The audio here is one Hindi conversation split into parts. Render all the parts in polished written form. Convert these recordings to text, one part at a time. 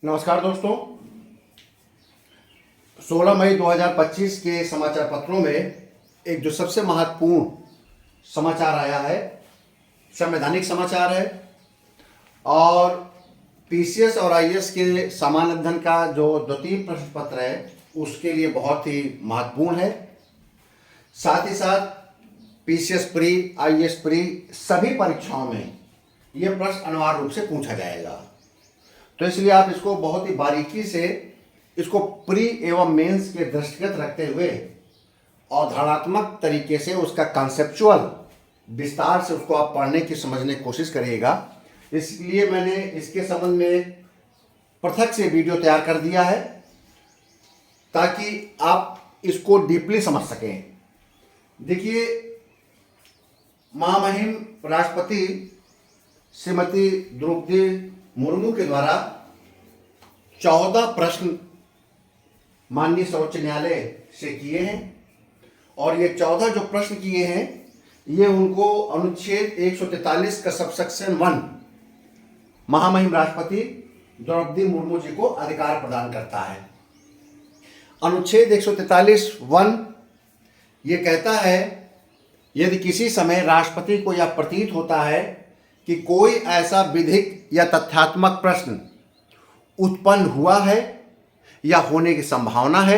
नमस्कार दोस्तों। 16 मई 2025 के समाचार पत्रों में एक जो सबसे महत्वपूर्ण समाचार आया है, संवैधानिक समाचार है और पीसीएस और आईएएस के सामान्य अध्ययन का जो द्वितीय प्रश्न पत्र है उसके लिए बहुत ही महत्वपूर्ण है। साथ ही साथ पीसीएस प्री, आईएएस प्री सभी परीक्षाओं में यह प्रश्न अनिवार्य रूप से पूछा जाएगा, तो इसलिए आप इसको बहुत ही बारीकी से इसको प्री एवं मेंस के दृष्टिगत रखते हुए अवधारणात्मक तरीके से उसका कॉन्सेप्चुअल विस्तार से उसको आप पढ़ने की समझने की कोशिश करिएगा। इसलिए मैंने इसके संबंध में पृथक से वीडियो तैयार कर दिया है ताकि आप इसको डीपली समझ सकें। देखिए, महामहिम राष्ट्रपति श्रीमती द्रौपदी मुर्मू के द्वारा 14 प्रश्न माननीय सर्वोच्च न्यायालय से किए हैं और ये 14 जो प्रश्न किए हैं ये उनको अनुच्छेद 143 का सबसेक्शन 1 महामहिम राष्ट्रपति द्रौपदी मुर्मू जी को अधिकार प्रदान करता है। अनुच्छेद 143(1) ये कहता है, यदि किसी समय राष्ट्रपति को यह प्रतीत होता है कि कोई ऐसा विधिक या तथ्यात्मक प्रश्न उत्पन्न हुआ है या होने की संभावना है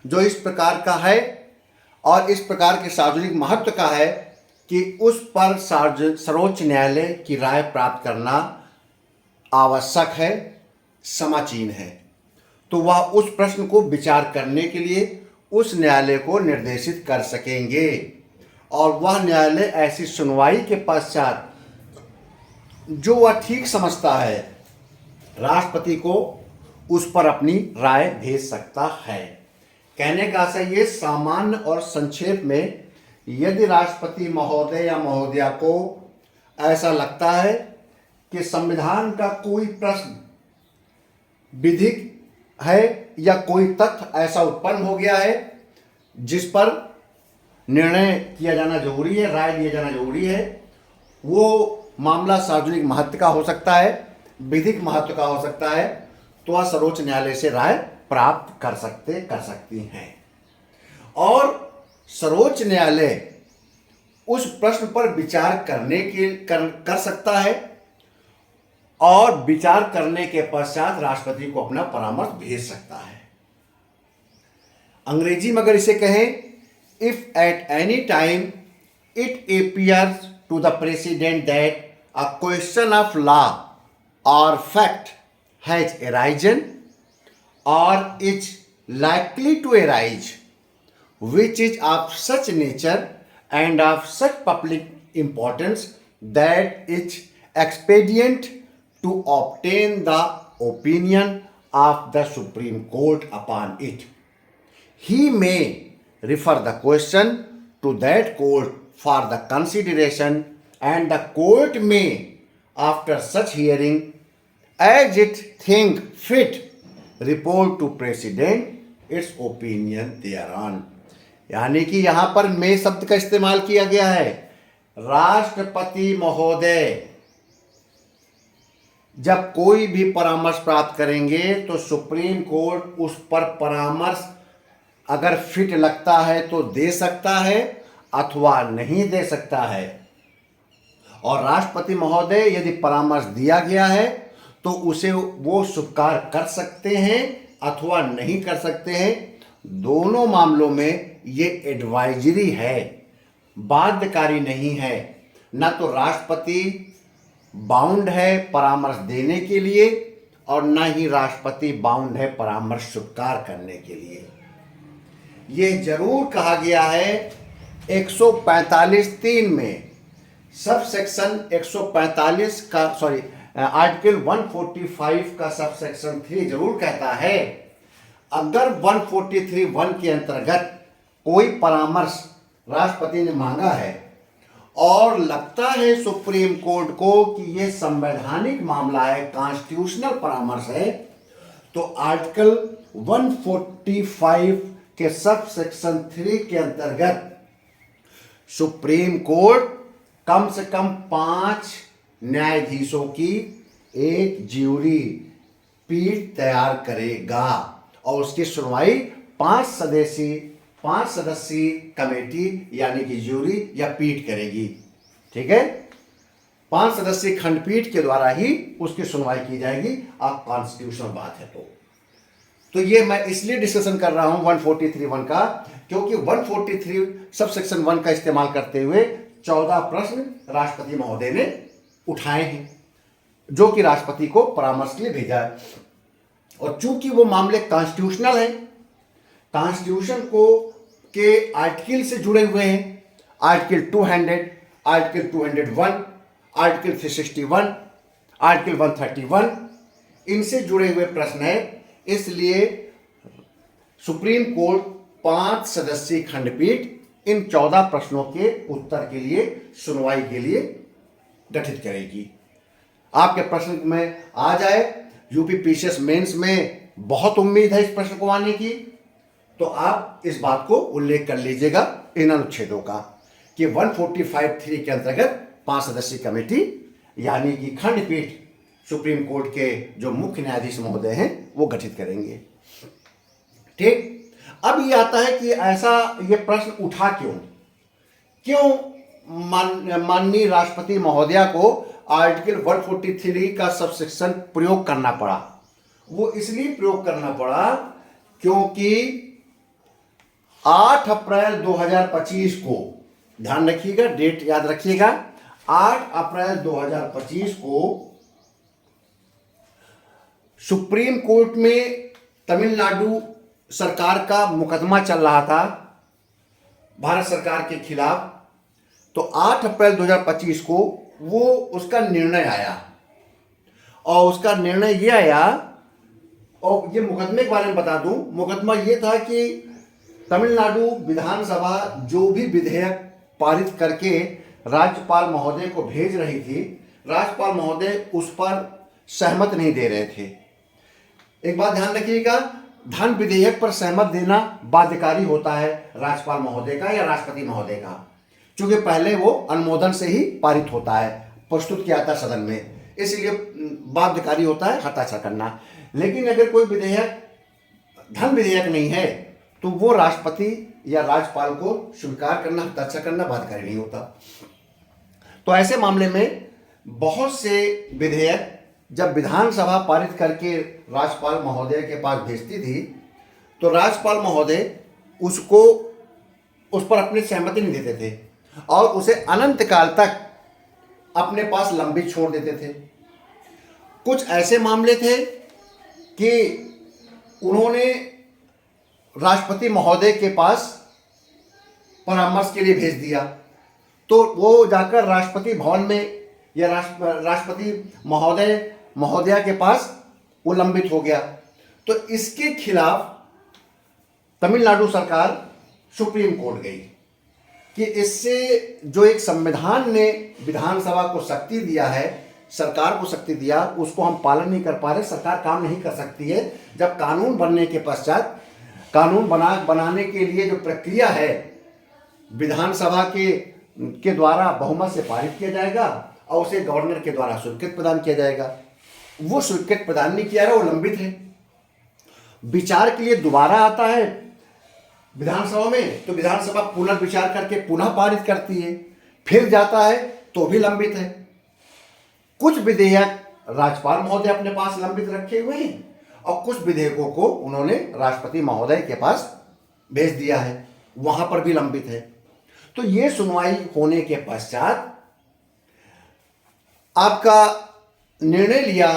जो इस प्रकार का है और इस प्रकार के सार्वजनिक महत्व का है कि उस पर सर्वोच्च न्यायालय की राय प्राप्त करना आवश्यक है, समाचीन है, तो वह उस प्रश्न को विचार करने के लिए उस न्यायालय को निर्देशित कर सकेंगे और वह न्यायालय ऐसी सुनवाई के पश्चात जो वह ठीक समझता है राष्ट्रपति को उस पर अपनी राय भेज सकता है। कहने का आशय ये सामान्य और संक्षेप में, यदि राष्ट्रपति महोदय या महोदया को ऐसा लगता है कि संविधान का कोई प्रश्न विधिक है या कोई तथ्य ऐसा उत्पन्न हो गया है जिस पर निर्णय किया जाना जरूरी है, राय लिया जाना जरूरी है, वो मामला सार्वजनिक महत्व का हो सकता है, विधिक महत्व का हो सकता है, तो वह सर्वोच्च न्यायालय से राय प्राप्त कर सकती हैं और सर्वोच्च न्यायालय उस प्रश्न पर विचार कर सकता है और विचार करने के पश्चात राष्ट्रपति को अपना परामर्श भेज सकता है। अंग्रेजी में अगर इसे कहें, if at any time it appears to the president that a question of law or fact has arisen or is likely to arise, which is of such nature and of such public importance that it's expedient to obtain the opinion of the Supreme Court upon it. He may refer the question to that court for the consideration, and the court may, after such hearing, as it think fit, report to president its opinion thereon. यानी कि यहाँ पर मे शब्द का इस्तेमाल किया गया है। राष्ट्रपति महोदय जब कोई भी परामर्श प्राप्त करेंगे तो सुप्रीम कोर्ट उस पर परामर्श अगर फिट लगता है तो दे सकता है अथवा नहीं दे सकता है, और राष्ट्रपति महोदय यदि परामर्श दिया गया है तो उसे वो स्वीकार कर सकते हैं अथवा नहीं कर सकते हैं। दोनों मामलों में ये एडवाइजरी है, बाध्यकारी नहीं है। न तो राष्ट्रपति बाउंड है परामर्श देने के लिए और न ही राष्ट्रपति बाउंड है परामर्श स्वीकार करने के लिए। ये जरूर कहा गया है 145(3) में, सब सेक्शन 145 का आर्टिकल 145 का सब सेक्शन 3 जरूर कहता है, अगर 143(1) के अंतर्गत कोई परामर्श राष्ट्रपति ने मांगा है और लगता है सुप्रीम कोर्ट को कि यह संवैधानिक मामला है, कॉन्स्टिट्यूशनल परामर्श है, तो आर्टिकल 145 के सब सेक्शन 3 के अंतर्गत सुप्रीम कोर्ट कम से कम 5 न्यायाधीशों की एक ज्यूरी पीठ तैयार करेगा और उसकी सुनवाई 5 सदस्यीय कमेटी यानी कि जूरी या पीठ करेगी। ठीक है, 5 सदस्यीय खंडपीठ के द्वारा ही उसकी सुनवाई की जाएगी। आप कॉन्स्टिट्यूशनल बात है तो ये मैं इसलिए डिस्कशन कर रहा हूं 143(1) का, क्योंकि 143 सब सेक्शन 1 का इस्तेमाल करते हुए 14 प्रश्न राष्ट्रपति महोदय ने उठाए हैं, जो कि राष्ट्रपति को परामर्श के लिए भेजा है। और चूंकि वो मामले कॉन्स्टिट्यूशनल हैं, कॉन्स्टिट्यूशन को के आर्टिकल से जुड़े हुए हैं, आर्टिकल 200, आर्टिकल 201, आर्टिकल 361, आर्टिकल 131, इनसे जुड़े हुए प्रश्न है। इसलिए सुप्रीम कोर्ट 5 सदस्यीय खंडपीठ इन 14 प्रश्नों के उत्तर के लिए, सुनवाई के लिए गठित करेगी। आपके प्रश्न में आ जाए, यूपी पीसीएस मेंस में बहुत उम्मीद है इस प्रश्न को आने की, तो आप इस बात को उल्लेख कर लीजिएगा इन अनुच्छेदों का कि 145(3) के अंतर्गत 5 सदस्यीय कमेटी यानी कि खंडपीठ सुप्रीम कोर्ट के जो मुख्य न्यायाधीश महोदय हैं वो गठित करेंगे। ठीक, अब ये आता है कि ऐसा ये प्रश्न उठा क्यों माननीय राष्ट्रपति महोदया को आर्टिकल 143 का सबसेक्शन प्रयोग करना पड़ा। वो इसलिए प्रयोग करना पड़ा क्योंकि 8 अप्रैल 2025 को, ध्यान रखिएगा, डेट याद रखिएगा, 8 अप्रैल 2025 को सुप्रीम कोर्ट में तमिलनाडु सरकार का मुकदमा चल रहा था भारत सरकार के खिलाफ। तो 8 अप्रैल 2025 को वो उसका निर्णय आया, और उसका निर्णय ये आया, और ये मुकदमे के बारे में बता दूं, मुकदमा ये था कि तमिलनाडु विधानसभा जो भी विधेयक पारित करके राज्यपाल महोदय को भेज रही थी, राज्यपाल महोदय उस पर सहमत नहीं दे रहे थे। एक बात ध्यान रखिएगा, धन विधेयक पर सहमत देना बाध्यकारी होता है राज्यपाल महोदय का या राष्ट्रपति महोदय का, क्योंकि पहले वो अनुमोदन से ही पारित होता है, प्रस्तुत किया था सदन में, इसलिए बाध्यकारी होता है हस्ताक्षर करना। लेकिन अगर कोई विधेयक धन विधेयक नहीं है तो वो राष्ट्रपति या राज्यपाल को स्वीकार करना, हस्ताक्षर करना बाध्यकारी नहीं होता। तो ऐसे मामले में बहुत से विधेयक जब विधानसभा पारित करके राज्यपाल महोदय के पास भेजती थी, तो राज्यपाल महोदय उसको उस पर अपनी सहमति नहीं देते थे और उसे अनंत काल तक अपने पास लंबित छोड़ देते थे। कुछ ऐसे मामले थे कि उन्होंने राष्ट्रपति महोदय के पास परामर्श के लिए भेज दिया, तो वो जाकर राष्ट्रपति भवन में या राष्ट्रपति महोदया के पास वो लंबित हो गया। तो इसके खिलाफ तमिलनाडु सरकार सुप्रीम कोर्ट गई कि इससे जो एक संविधान ने विधानसभा को शक्ति दिया है, सरकार को शक्ति दिया, उसको हम पालन नहीं कर पा रहे, सरकार काम नहीं कर सकती है। जब कानून बनने के पश्चात कानून बनाने के लिए जो प्रक्रिया है विधानसभा के द्वारा बहुमत से पारित किया जाएगा और उसे गवर्नर के द्वारा स्वीकृत प्रदान किया जाएगा। वो स्वीकृत प्रदान नहीं किया है, वो लंबित है, विचार के लिए दोबारा आता है विधानसभा में, तो विधानसभा पुनर्विचार करके पुनः पारित करती है, फिर जाता है तो भी लंबित है। कुछ विधेयक राज्यपाल महोदय अपने पास लंबित रखे हुए हैं और कुछ विधेयकों को उन्होंने राष्ट्रपति महोदय के पास भेज दिया है, वहां पर भी लंबित है। तो ये सुनवाई होने के पश्चात आपका निर्णय लिया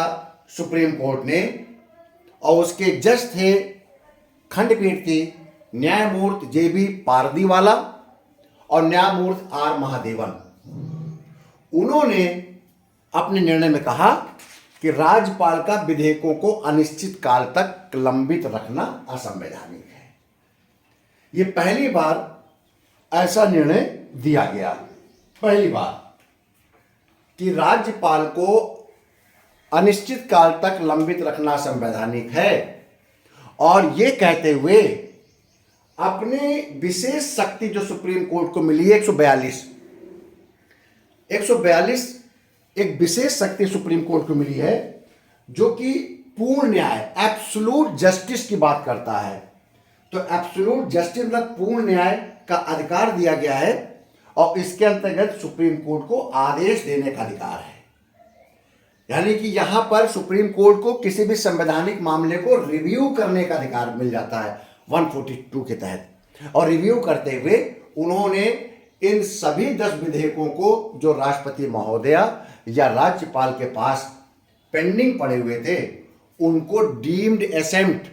सुप्रीम कोर्ट ने, और उसके जज थे, खंडपीठ थी न्यायमूर्ति JB पारदीवाला और न्यायमूर्ति R महादेवन। उन्होंने अपने निर्णय में कहा कि राज्यपाल का विधेयकों को अनिश्चित काल तक लंबित रखना असंवैधानिक है। ये पहली बार ऐसा निर्णय दिया गया, पहली बार कि राज्यपाल को अनिश्चित काल तक लंबित रखना संवैधानिक है, और ये कहते हुए अपने विशेष शक्ति जो सुप्रीम कोर्ट को मिली है 142 एक विशेष शक्ति सुप्रीम कोर्ट को मिली है, जो कि पूर्ण न्याय, एब्सोल्यूट जस्टिस की बात करता है। तो एब्सोल्यूट जस्टिस मतलब पूर्ण न्याय का अधिकार दिया गया है और इसके अंतर्गत सुप्रीम कोर्ट को आदेश देने का अधिकार है। यानी कि यहां पर सुप्रीम कोर्ट को किसी भी संवैधानिक मामले को रिव्यू करने का अधिकार मिल जाता है 142 के तहत। और रिव्यू करते हुए उन्होंने इन सभी 10 विधेयकों को जो राष्ट्रपति महोदया या राज्यपाल के पास पेंडिंग पड़े हुए थे उनको डीम्ड एसेम्प्ट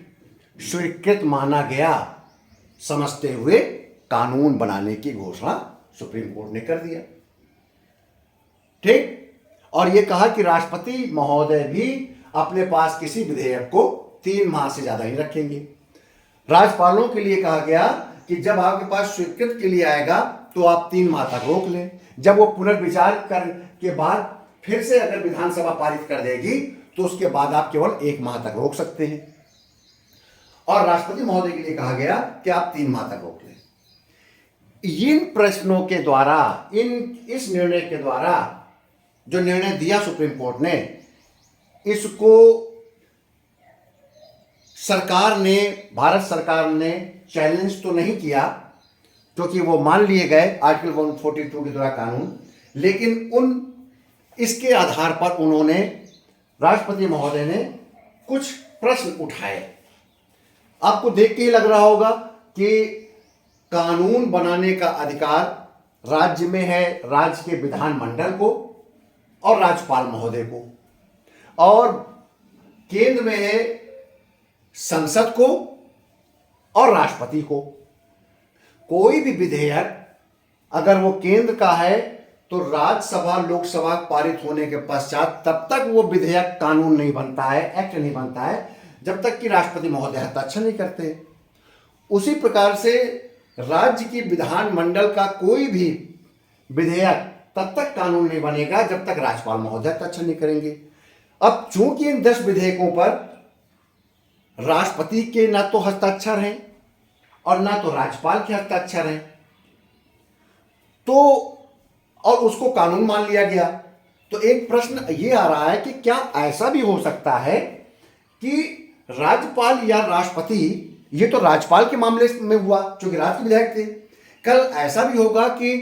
स्वीकृत माना गया, समझते हुए कानून बनाने की घोषणा सुप्रीम कोर्ट ने कर दिया। ठीक। और यह कहा कि राष्ट्रपति महोदय भी अपने पास किसी विधेयक को 3 माह से ज्यादा नहीं रखेंगे। राज्यपालों के लिए कहा गया कि जब आपके पास स्वीकृत के लिए आएगा तो आप 3 माह तक रोक लें। जब वो पुनर्विचार कर के बाद फिर से अगर विधानसभा पारित कर देगी तो उसके बाद आप केवल 1 माह तक रोक सकते हैं। और राष्ट्रपति महोदय के लिए कहा गया कि आप 3 माह तक रोक लें। इन प्रश्नों के द्वारा, इस निर्णय के द्वारा जो निर्णय दिया सुप्रीम कोर्ट ने, इसको सरकार ने, भारत सरकार ने चैलेंज तो नहीं किया क्योंकि वो मान लिए गए आर्टिकल 142 के द्वारा कानून, लेकिन इसके आधार पर उन्होंने, राष्ट्रपति महोदय ने कुछ प्रश्न उठाए। आपको देख के ही लग रहा होगा कि कानून बनाने का अधिकार राज्य में है, राज्य के विधानमंडल को और राज्यपाल महोदय को, और केंद्र में है संसद को और राष्ट्रपति को। कोई भी विधेयक अगर वो केंद्र का है तो राज्यसभा लोकसभा पारित होने के पश्चात तब तक वो विधेयक कानून नहीं बनता है, एक्ट नहीं बनता है, जब तक कि राष्ट्रपति महोदय हस्ताक्षर नहीं करते। उसी प्रकार से राज्य की विधानमंडल का कोई भी विधेयक तब तक कानून नहीं बनेगा जब तक राज्यपाल महोदय हस्ताक्षर नहीं करेंगे। अब चूंकि इन 10 विधेयकों पर राष्ट्रपति के ना तो हस्ताक्षर हैं और ना तो राज्यपाल के हस्ताक्षर हैं, तो और उसको कानून मान लिया गया, तो एक प्रश्न ये आ रहा है कि क्या ऐसा भी हो सकता है कि राज्यपाल या राष्ट्रपति, ये तो राज्यपाल के मामले में हुआ क्योंकि राज्य विधायक थे, कल ऐसा भी होगा कि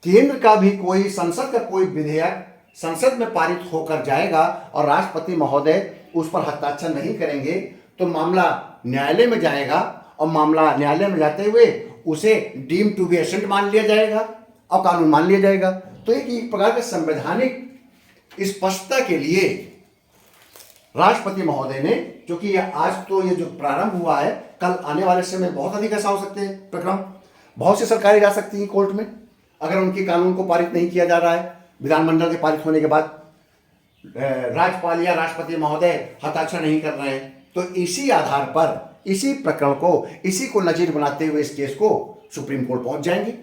केंद्र का भी कोई, संसद का कोई विधेयक संसद में पारित होकर जाएगा और राष्ट्रपति महोदय उस पर हस्ताक्षर नहीं करेंगे, तो मामला न्यायालय में जाएगा और मामला न्यायालय में जाते हुए उसे डीम टू बी एसेंट मान लिया जाएगा और कानून मान लिया जाएगा। तो एक प्रकार के संवैधानिक स्पष्टता के लिए राष्ट्रपति महोदय ने, क्योंकि आज तो ये जो प्रारंभ हुआ है, कल आने वाले समय बहुत अधिक ऐसा हो सकते हैं प्रक्रम, बहुत सी सरकारें जा सकती हैं कोर्ट में अगर उनके कानून को पारित नहीं किया जा रहा है। विधानमंडल के पारित होने के बाद राज्यपाल या राष्ट्रपति महोदय हस्ताक्षर नहीं कर रहे हैं, तो इसी आधार पर, इसी प्रकरण को, इसी को नजीर बनाते हुए इस केस को सुप्रीम कोर्ट पहुंच जाएंगे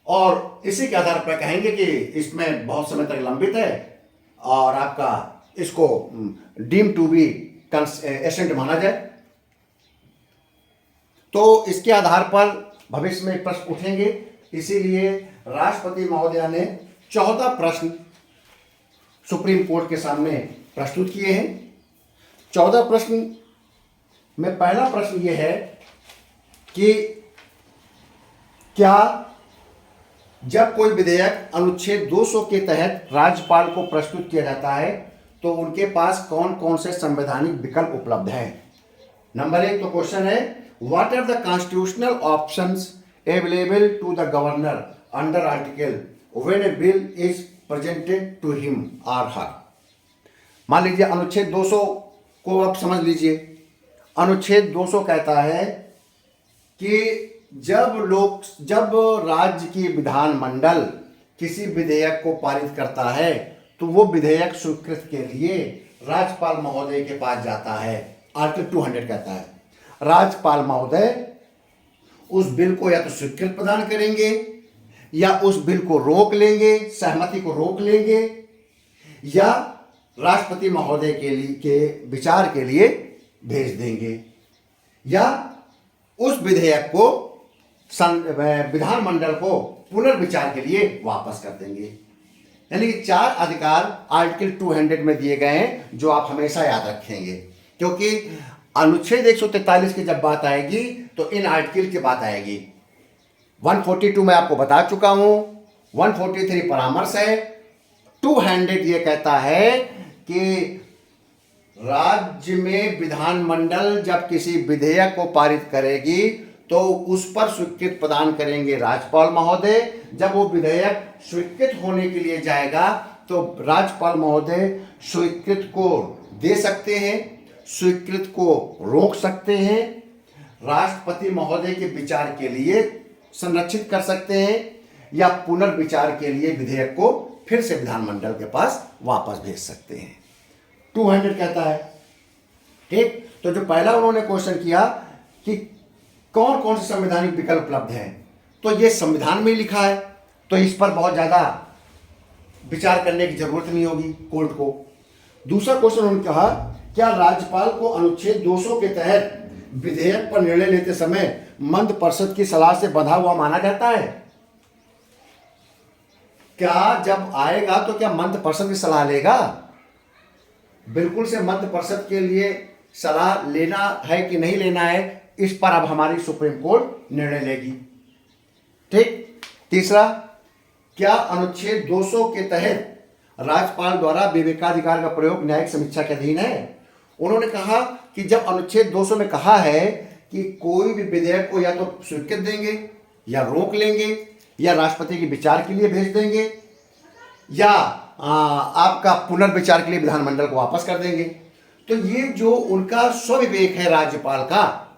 और इसी के आधार पर कहेंगे कि इसमें बहुत समय तक लंबित है और आपका इसको डीम टू बी एसेंट माना जाए। तो इसके आधार पर भविष्य में प्रश्न उठेंगे, इसीलिए राष्ट्रपति महोदया ने 14 प्रश्न सुप्रीम कोर्ट के सामने प्रस्तुत किए हैं। 14 प्रश्न में पहला प्रश्न यह है कि क्या जब कोई विधेयक अनुच्छेद 200 के तहत राज्यपाल को प्रस्तुत किया जाता है तो उनके पास कौन कौन से संवैधानिक विकल्प उपलब्ध हैं। नंबर 1 तो क्वेश्चन है, what are the constitutional options available to the governor under article when a bill is presented to him और हर। मान लीजिए अनुच्छेद 200 को आप समझ लीजिए। अनुच्छेद 200 कहता है कि जब राज्य की विधानमंडल किसी विधेयक को पारित करता है तो वो विधेयक स्वीकृत के लिए राज्यपाल महोदय के पास जाता है। आर्टिकल 200 कहता है राज्यपाल महोदय उस बिल को या तो स्वीकृत प्रदान करेंगे या उस बिल को रोक लेंगे, सहमति को रोक लेंगे, या राष्ट्रपति महोदय के विचार के लिए भेज देंगे, या उस विधेयक को विधानमंडल को पुनर्विचार के लिए वापस कर देंगे। यानी कि 4 अधिकार आर्टिकल 200 में दिए गए हैं जो आप हमेशा याद रखेंगे, क्योंकि अनुच्छेद 143 की जब बात आएगी तो इन आर्टिकल की बात आएगी। 142 में आपको बता चुका हूं, 143 परामर्श है, 200 ये कहता है कि राज्य में विधानमंडल जब किसी विधेयक को पारित करेगी तो उस पर स्वीकृति प्रदान करेंगे राज्यपाल महोदय। जब वो विधेयक स्वीकृत होने के लिए जाएगा तो राज्यपाल महोदय स्वीकृत को दे सकते हैं, स्वीकृत को रोक सकते हैं, राष्ट्रपति महोदय के विचार के लिए संरक्षित कर सकते हैं या पुनर्विचार के लिए विधेयक को फिर से विधानमंडल के पास वापस भेज सकते हैं। 200 कहता है। ठीक, तो जो पहला उन्होंने क्वेश्चन किया कि कौन कौन से संवैधानिक विकल्प उपलब्ध हैं, तो ये संविधान में लिखा है, तो इस पर बहुत ज्यादा विचार करने की जरूरत नहीं होगी कोर्ट को। दूसरा क्वेश्चन उन्होंने कहा, क्या राज्यपाल को अनुच्छेद 200 के तहत विधेयक पर निर्णय लेते समय मंत्रि परिषद की सलाह से बंधा हुआ माना जाता है? क्या जब आएगा तो क्या मंत्रि परिषद की सलाह लेगा? बिल्कुल से मंत्रि परिषद के लिए सलाह लेना है कि नहीं लेना है, इस पर अब हमारी सुप्रीम कोर्ट निर्णय लेगी। ठीक, तीसरा, क्या अनुच्छेद 200 के तहत राज्यपाल द्वारा विवेकाधिकार का प्रयोग न्यायिक समीक्षा के अधीन है? उन्होंने कहा कि जब अनुच्छेद 200 में कहा है कि कोई भी विधेयक को या तो स्वीकृत देंगे या रोक लेंगे या राष्ट्रपति के विचार के लिए भेज देंगे या आपका पुनर्विचार के लिए विधानमंडल को वापस कर देंगे, तो ये जो उनका स्वविवेक है राज्यपाल का,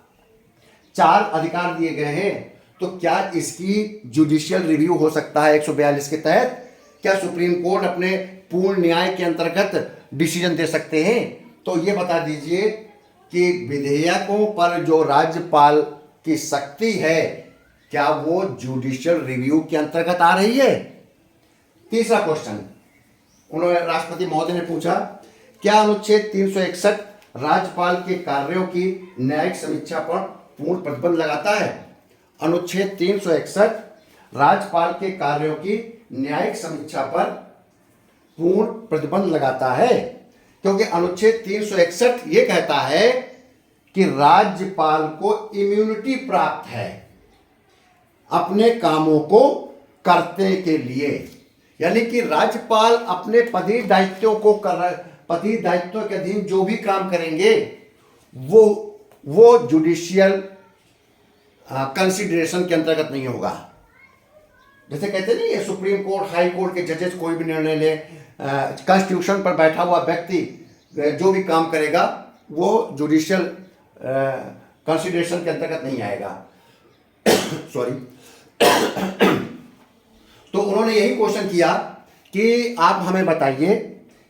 4 अधिकार दिए गए हैं, तो क्या इसकी जुडिशियल रिव्यू हो सकता है 142 के तहत? क्या सुप्रीम कोर्ट अपने पूर्ण न्याय के अंतर्गत डिसीजन दे सकते हैं? तो ये बता दीजिए कि विधेयकों पर जो राज्यपाल की शक्ति है क्या वो जुडिशियल रिव्यू के अंतर्गत आ रही है? तीसरा क्वेश्चन उन्होंने राष्ट्रपति महोदय ने पूछा, क्या अनुच्छेद 361 राज्यपाल के कार्यों की न्यायिक समीक्षा पर पूर्ण प्रतिबंध लगाता है? अनुच्छेद 361 राज्यपाल के कार्यों की न्यायिक समीक्षा पर पूर्ण प्रतिबंध लगाता है, क्योंकि अनुच्छेद 361 ये कहता है कि राज्यपाल को इम्यूनिटी प्राप्त है अपने कामों को करने के लिए, यानी कि राज्यपाल अपने पदीय दायित्वों को पदीय दायित्वों के अधीन जो भी काम करेंगे वो जुडिशियल कंसिडरेशन के अंतर्गत नहीं होगा। जैसे कहते नहीं है सुप्रीम कोर्ट, हाई कोर्ट के जजेस कोई भी निर्णय ले, कॉन्स्टिट्यूशन पर बैठा हुआ व्यक्ति जो भी काम करेगा वो जुडिशियल कंसिडरेशन के अंतर्गत नहीं आएगा। सॉरी। तो उन्होंने यही क्वेश्चन किया कि आप हमें बताइए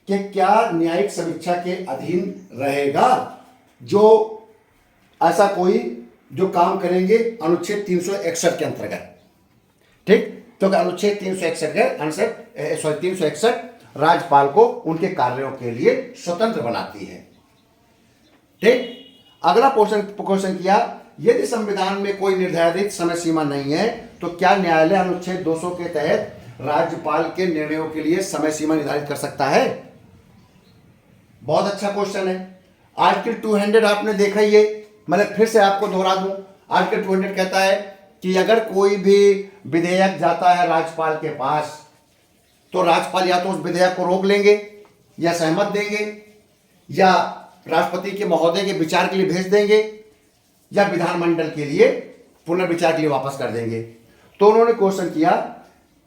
कि क्या न्यायिक समीक्षा के अधीन रहेगा जो ऐसा कोई जो काम करेंगे अनुच्छेद 361 के अंतर्गत। ठीक, क्योंकि अनुच्छेद 361 राज्यपाल को उनके कार्यों के लिए स्वतंत्र बनाती है। ठीक, अगला क्वेश्चन किया, यदि संविधान में कोई निर्धारित समय सीमा नहीं है तो क्या न्यायालय अनुच्छेद 200 के तहत राज्यपाल के निर्णयों के लिए समय सीमा निर्धारित कर सकता है? बहुत अच्छा क्वेश्चन है। आर्टिकल 200 आपने देखा ही है, मैं फिर से आपको दोहरा दूं। आर्टिकल 200 कहता है कि अगर कोई भी विधेयक जाता है राज्यपाल के पास तो राज्यपाल या तो उस विधेयक को रोक लेंगे या सहमत देंगे या राष्ट्रपति के महोदय के विचार के लिए भेज देंगे या विधानमंडल के लिए पुनर्विचार के लिए वापस कर देंगे। तो उन्होंने क्वेश्चन किया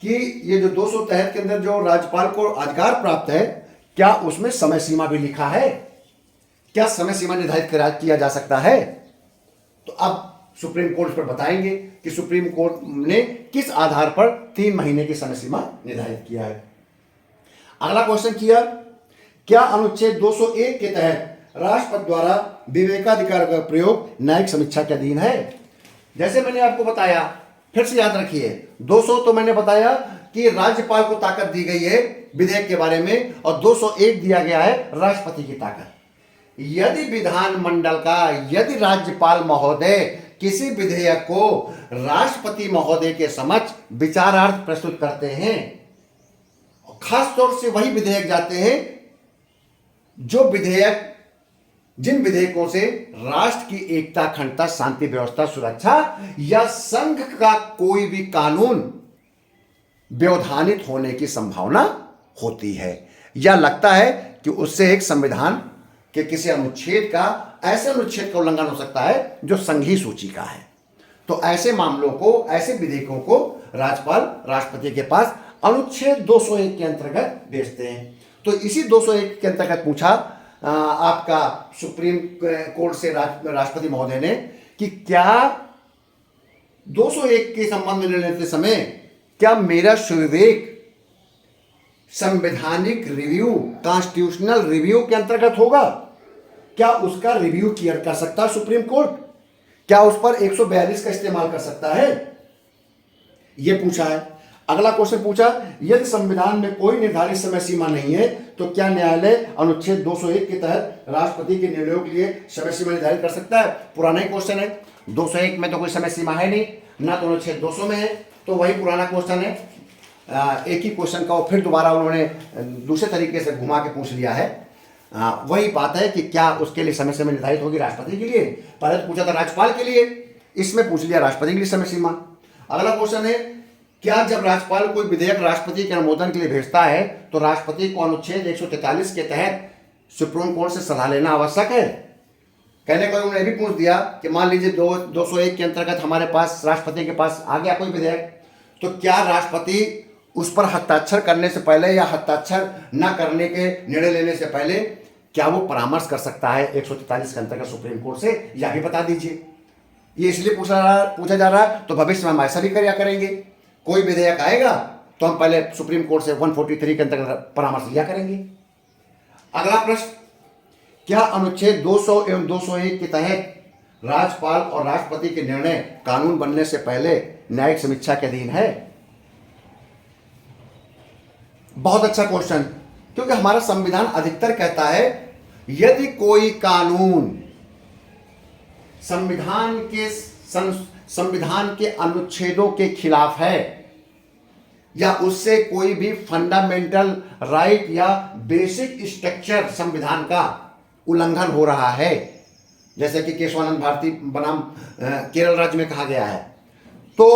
कि ये जो 200 तहत के अंदर जो राज्यपाल को अधिकार प्राप्त है क्या उसमें समय सीमा भी लिखा है? क्या समय सीमा निर्धारित किया जा सकता है? तो अब सुप्रीम कोर्ट पर बताएंगे कि सुप्रीम कोर्ट ने किस आधार पर 3 महीने की समय सीमा निर्धारित किया है। अगला क्वेश्चन किया, क्या अनुच्छेद 201 के तहत राष्ट्रपति द्वारा विवेकाधिकार का प्रयोग न्यायिक समीक्षा के अधीन है? जैसे मैंने आपको बताया, फिर से याद रखिए, 200 तो मैंने बताया कि राज्यपाल को ताकत दी गई है विधेयक के बारे में और 201 दिया गया है राष्ट्रपति की ताकत। यदि विधानमंडल का यदि राज्यपाल महोदय किसी विधेयक को राष्ट्रपति महोदय के समक्ष विचारार्थ प्रस्तुत करते हैं, खास तौर से वही विधेयक जाते हैं जिन विधेयकों से राष्ट्र की एकता, अखंडता, शांति, व्यवस्था, सुरक्षा या संघ का कोई भी कानून व्यवधानित होने की संभावना होती है, या लगता है कि उससे एक संविधान के किसी अनुच्छेद का, ऐसे अनुच्छेद का उल्लंघन हो सकता है जो संघीय सूची का है। तो ऐसे मामलों को, ऐसे विधेयकों को राज्यपाल राष्ट्रपति के पास अनुच्छेद 201 के अंतर्गत भेजते हैं। तो इसी 201 के अंतर्गत पूछा आपका सुप्रीम कोर्ट से राष्ट्रपति महोदय ने कि क्या 201 के संबंध में निर्णय लेते समय क्या मेरा सुविवेक संवैधानिक रिव्यू, कॉन्स्टिट्यूशनल रिव्यू के अंतर्गत होगा? क्या उसका रिव्यू किया कर सकता है सुप्रीम कोर्ट? क्या उस पर 142 का इस्तेमाल कर सकता है? यह पूछा है। अगला क्वेश्चन पूछा, यदि संविधान में कोई निर्धारित समय सीमा नहीं है तो क्या न्यायालय अनुच्छेद 201 के तहत राष्ट्रपति के निर्णयों के लिए समय सीमा निर्धारित कर सकता है? पुराना ही क्वेश्चन है, 201 में तो कोई समय सीमा है नहीं, ना तो अनुच्छेद 200 में है, तो वही पुराना क्वेश्चन है। एक ही क्वेश्चन का फिर दोबारा उन्होंने दूसरे तरीके से घुमा के पूछ लिया है। वही बात है कि क्या उसके लिए समय सीमा निर्धारित होगी राष्ट्रपति के लिए? पहले तो पूछा था राज्यपाल के लिए, इसमें पूछ लिया राष्ट्रपति के लिए समय सीमा। अगला क्वेश्चन है, क्या जब राज्यपाल कोई विधेयक राष्ट्रपति के अनुमोदन के लिए भेजता है तो राष्ट्रपति को अनुच्छेद 143 के तहत सुप्रीम कोर्ट से सलाह लेना आवश्यक है? कहने को उन्होंने भी पूछ दिया कि मान लीजिए 201 के अंतर्गत हमारे पास, राष्ट्रपति के पास आ गया कोई विधेयक, तो क्या राष्ट्रपति उस पर हस्ताक्षर करने से पहले या हस्ताक्षर न करने के निर्णय लेने से पहले क्या वो परामर्श कर सकता है 143 के अंतर्गत सुप्रीम कोर्ट से? यह भी बता दीजिए। ये इसलिए पूछा जा रहा है तो भविष्य में हम ऐसा भी करेंगे, कोई विधेयक आएगा तो हम पहले सुप्रीम कोर्ट से 143 के अंतर्गत परामर्श लिया करेंगे। अगला प्रश्न, क्या अनुच्छेद 200 एवं 201 के तहत राज्यपाल और राष्ट्रपति के निर्णय कानून बनने से पहले न्यायिक समीक्षा के अधीन है? बहुत अच्छा क्वेश्चन, क्योंकि हमारा संविधान अधिकतर कहता है यदि कोई कानून संविधान के अनुच्छेदों के खिलाफ है या उससे कोई भी फंडामेंटल राइट या बेसिक स्ट्रक्चर संविधान का उल्लंघन हो रहा है, जैसे कि केशवानंद भारती बनाम केरल राज्य में कहा गया है, तो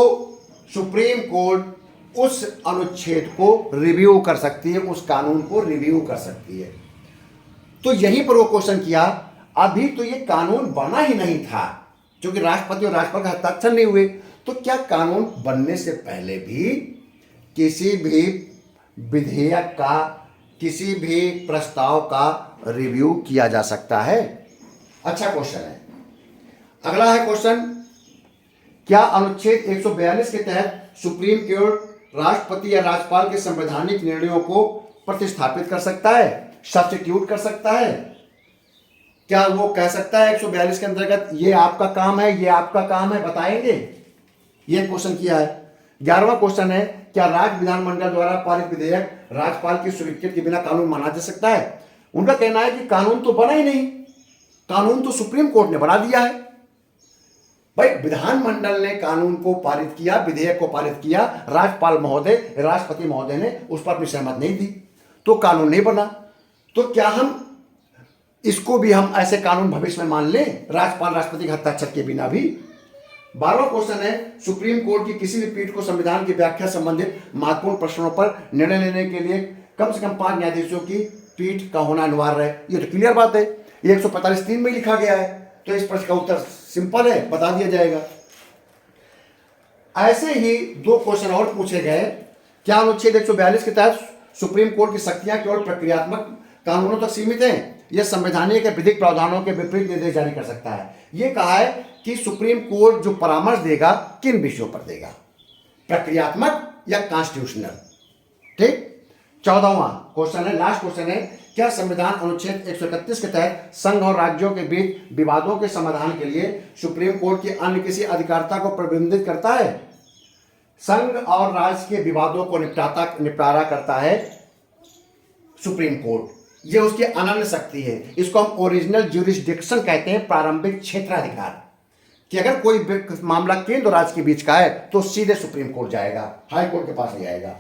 सुप्रीम कोर्ट उस अनुच्छेद को रिव्यू कर सकती है, उस कानून को रिव्यू कर सकती है। तो यहीं पर वो क्वेश्चन किया, अभी तो ये कानून बना ही नहीं था क्योंकि राष्ट्रपति और राज्यपाल का हस्ताक्षर नहीं हुए, तो क्या कानून बनने से पहले भी किसी भी विधेयक का, किसी भी प्रस्ताव का रिव्यू किया जा सकता है? अच्छा क्वेश्चन है। अगला है क्वेश्चन, क्या अनुच्छेद 142 के तहत सुप्रीम कोर्ट राष्ट्रपति या राज्यपाल के संवैधानिक निर्णयों को प्रतिस्थापित कर सकता है, सब्स्टिट्यूट कर सकता है? क्या वो कह सकता है 142 के अंतर्गत ये आपका काम है, ये आपका काम है, बताएंगे? ये क्वेश्चन किया है। 11वां क्वेश्चन है, क्या राज्य विधानमंडल द्वारा पारित विधेयक राज्यपाल की स्वीकृति के बिना कानून माना जा सकता है? उनका कहना है कि कानून तो बना ही नहीं, कानून तो सुप्रीम कोर्ट ने बना दिया है। भाई विधानमंडल ने कानून को पारित किया, विधेयक को पारित किया, राज्यपाल महोदय, राष्ट्रपति महोदय ने उस पर अपनी सहमति नहीं दी, तो कानून नहीं बना। तो क्या हम इसको भी हम ऐसे कानून भविष्य में मान लें, राज्यपाल राष्ट्रपति के हस्ताक्षर के बिना भी? 12वां क्वेश्चन है, सुप्रीम कोर्ट की किसी भी पीठ को संविधान की व्याख्या संबंधित महत्वपूर्ण प्रश्नों पर निर्णय लेने के लिए कम से कम 5 न्यायाधीशों की पीठ का होना अनिवार्य है। ये तो क्लियर बात है, ये 145(3) में लिखा गया है, तो इस प्रश्न का उत्तर सिंपल है, बता दिया जाएगा। ऐसे ही 2 क्वेश्चन और पूछे गए, क्या अनुच्छेद 142 के तहत सुप्रीम कोर्ट की शक्तियां केवल प्रक्रियात्मक कानूनों तक सीमित हैं या संवैधानिक या विधिक प्रावधानों के विपरीत निर्देश जारी कर सकता है? यह कहा है कि सुप्रीम कोर्ट जो परामर्श देगा किन विषयों पर देगा, प्रक्रियात्मक या कॉन्स्टिट्यूशनल? ठीक। 14वां क्वेश्चन है, लास्ट क्वेश्चन है, क्या संविधान अनुच्छेद 131 के तहत संघ और राज्यों के बीच विवादों के समाधान के लिए सुप्रीम कोर्ट की अन्य किसी अधिकारिता को प्रतिबंधित करता है? संघ और राज्य के विवादों को निपटारा करता है सुप्रीम कोर्ट, ये उसकी अनन्य शक्ति है। इसको हम ओरिजिनल ज्यूरिसडिक्शन कहते हैं, प्रारंभिक क्षेत्राधिकार, कि अगर कोई मामला केंद्र और राज्य के बीच का है तो सीधे सुप्रीम कोर्ट जाएगा, हाई कोर्ट के पास नहीं आएगा।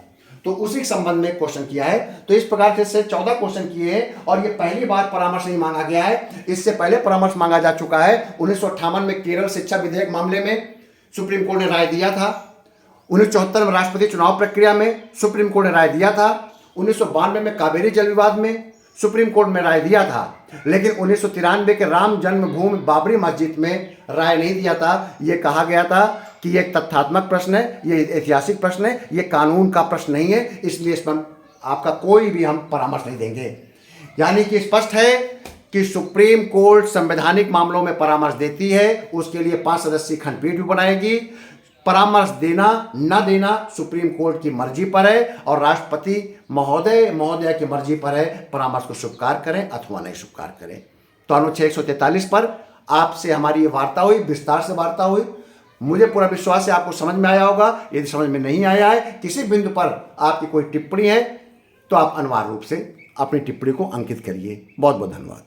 तो उसी के संबंध में क्वेश्चन किया है। तो इस प्रकार से 14 क्वेश्चन किए हैं और ये पहली बार परामर्श नहीं मांगा गया है। इससे पहले परामर्श मांगा जा चुका है। 1958 में केरल शिक्षा विधेयक मामले में सुप्रीम कोर्ट ने राय दिया था। 1974 में राष्ट्रपति चुनाव प्रक्रिया में सुप्रीम कोर्ट ने राय दिया था। 1992 में कावेरी जल विवाद में सुप्रीम कोर्ट में राय दिया था। लेकिन 1993 के राम जन्मभूमि बाबरी मस्जिद में राय नहीं दिया था। यह कहा गया था कि यह एक तथ्यात्मक प्रश्न है, यह ऐतिहासिक प्रश्न है, यह कानून का प्रश्न नहीं है, इसलिए इस पर आपका कोई भी हम परामर्श नहीं देंगे। यानी कि स्पष्ट है कि सुप्रीम कोर्ट संवैधानिक मामलों में परामर्श देती है, उसके लिए 5 सदस्यीय खंडपीठ भी बनाएगी। परामर्श देना न देना सुप्रीम कोर्ट की मर्जी पर है और राष्ट्रपति महोदय की मर्जी पर है, परामर्श को स्वीकार करें अथवा नहीं स्वीकार करें। तो अनुच्छेद 143 पर आपसे हमारी ये वार्ता हुई, विस्तार से वार्ता हुई। मुझे पूरा विश्वास है आपको समझ में आया होगा। यदि समझ में नहीं आया है, किसी बिंदु पर आपकी कोई टिप्पणी है, तो आप अनिवार्य रूप से अपनी टिप्पणी को अंकित करिए। बहुत बहुत धन्यवाद।